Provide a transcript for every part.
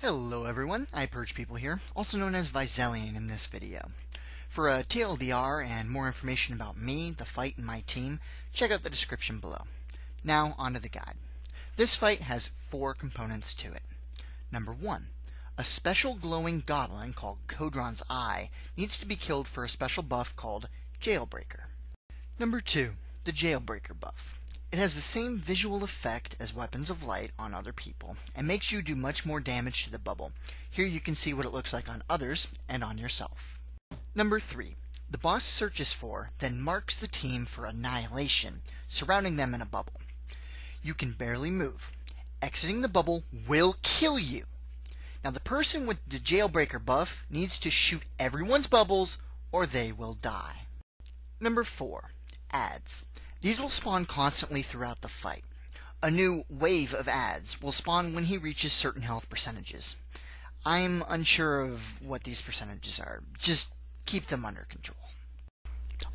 Hello everyone, Ipurgepeople here, also known as Viselian in this video. For a TLDR and more information about me, the fight, and my team, check out the description below. Now, onto the guide. This fight has 4 components to it. Number 1. A special glowing goblin called QODRON'S eye needs to be killed for a special buff called Jailbreaker. Number 2. The Jailbreaker buff. It has the same visual effect as Weapons of Light on other people, and makes you do much more damage to the bubble. Here you can see what it looks like on others, and on yourself. Number 3. The boss searches for, then marks the team for annihilation, surrounding them in a bubble. You can barely move. Exiting the bubble will kill you. Now the person with the Jailbreaker buff needs to shoot everyone's bubbles, or they will die. Number 4. Ads. These will spawn constantly throughout the fight. A new wave of ads will spawn when he reaches certain health percentages. I'm unsure of what these percentages are. Just keep them under control.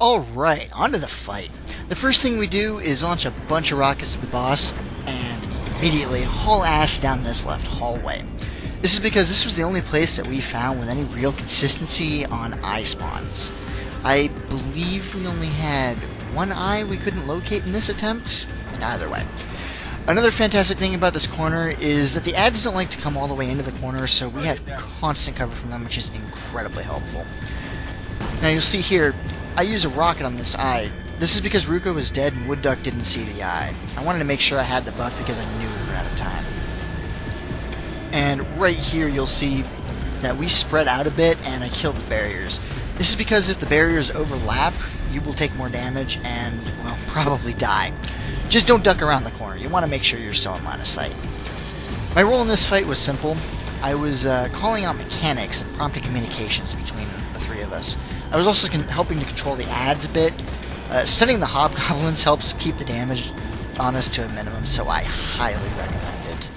Alright, on to the fight. The first thing we do is launch a bunch of rockets at the boss and immediately haul ass down this left hallway. This is because this was the only place that we found with any real consistency on eye spawns. I believe we only had one eye we couldn't locate in this attempt. Either way. Another fantastic thing about this corner is that the ads don't like to come all the way into the corner, so we have constant cover from them, which is incredibly helpful. Now you'll see here, I use a rocket on this eye. This is because Ruko was dead and Wood Duck didn't see the eye. I wanted to make sure I had the buff because I knew we were out of time. And right here you'll see that we spread out a bit and I killed the barriers. This is because if the barriers overlap, you will take more damage and, well, probably die. Just don't duck around the corner. You want to make sure you're still in line of sight. My role in this fight was simple. I was calling out mechanics and prompting communications between the 3 of us. I was also helping to control the ads a bit. Studying the hobgoblins helps keep the damage on us to a minimum, so I highly recommend it.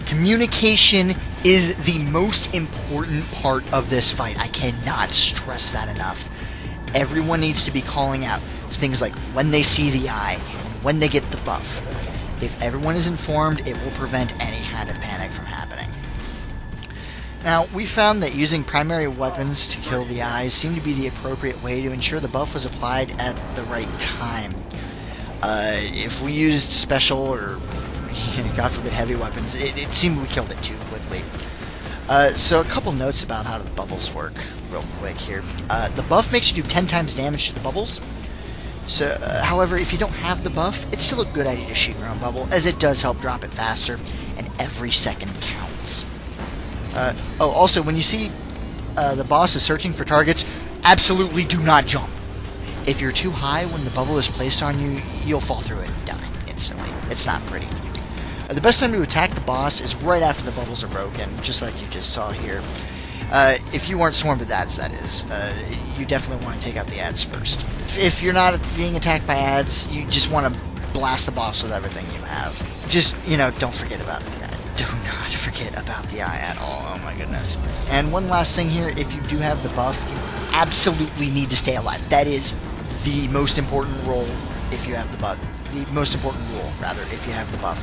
Communication is the most important part of this fight. I cannot stress that enough. Everyone needs to be calling out things like when they see the eye and when they get the buff. If everyone is informed, it will prevent any kind of panic from happening. Now, we found that using primary weapons to kill the eyes seemed to be the appropriate way to ensure the buff was applied at the right time. If we used special or, God forbid, heavy weapons, it seemed we killed it too quickly. So a couple notes about how the bubbles work real quick here. The buff makes you do 10 times damage to the bubbles. So, however, if you don't have the buff, it's still a good idea to shoot your own bubble, as it does help drop it faster, and every second counts. Also, when you see the boss is searching for targets, absolutely do not jump. If you're too high when the bubble is placed on you, you'll fall through it and die instantly. It's not pretty. The best time to attack the boss is right after the bubbles are broken, just like you just saw here. If you aren't swarmed with ads, that is. You definitely want to take out the ads first. If you're not being attacked by ads, you just want to blast the boss with everything you have. Just, don't forget about the eye. Do not forget about the eye at all. Oh my goodness. And one last thing here, if you do have the buff, you absolutely need to stay alive. That is the most important role if you have the buff. The most important rule, rather, if you have the buff.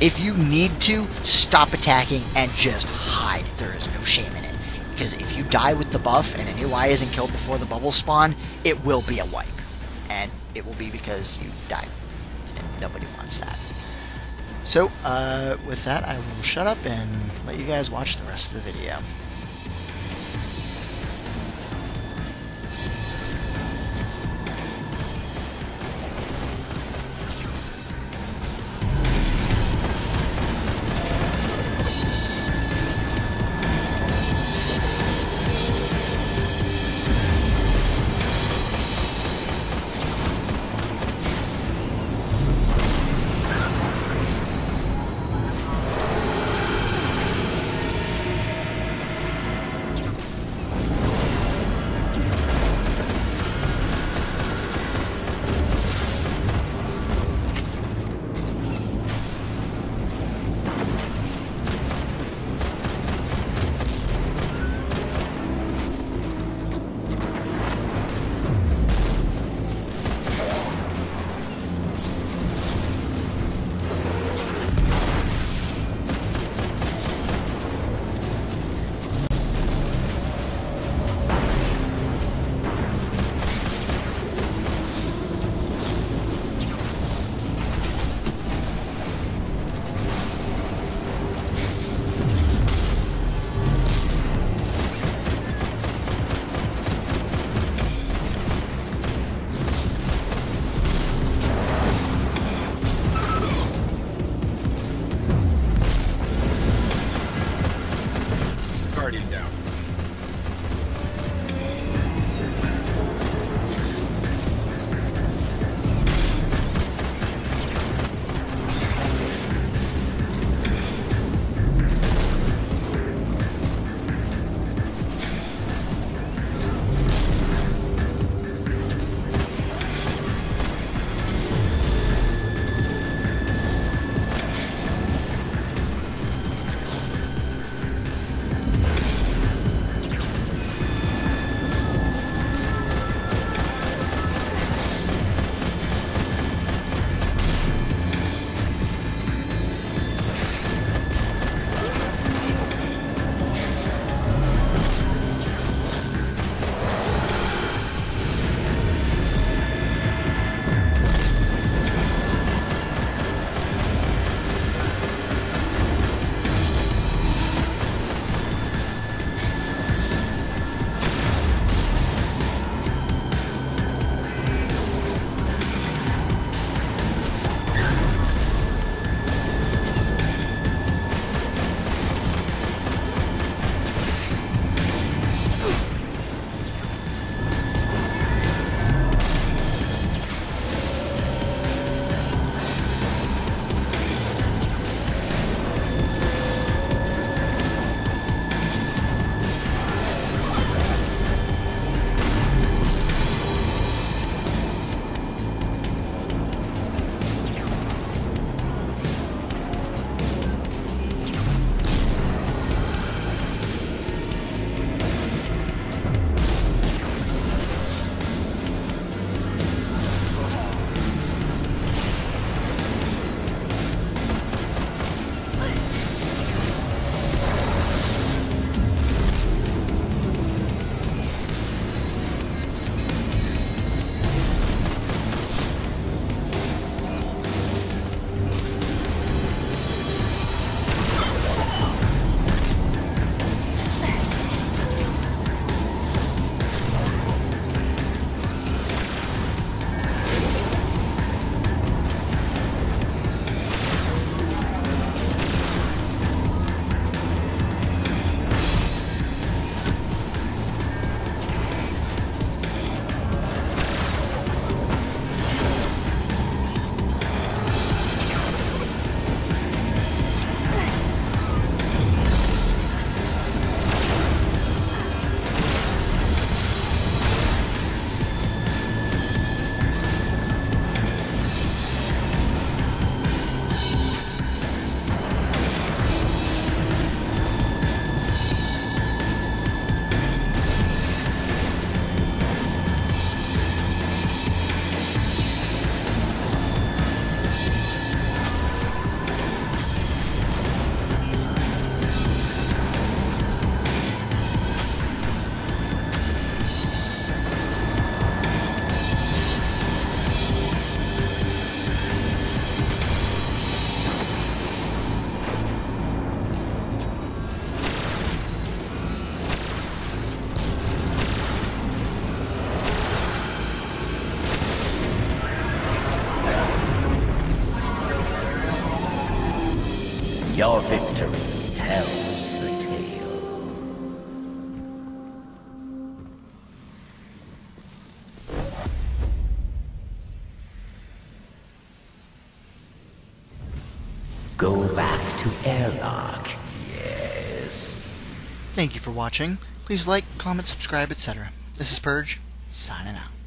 If you need to, stop attacking and just hide. There is no shame in it. Because if you die with the buff and a new eye isn't killed before the bubbles spawn, it will be a wipe. And it will be because you died. And nobody wants that. So, with that, I will shut up and let you guys watch the rest of the video. Your victory tells the tale. Go back to airlock, yes. Thank you for watching. Please like, comment, subscribe, etc. This is Purge, signing out.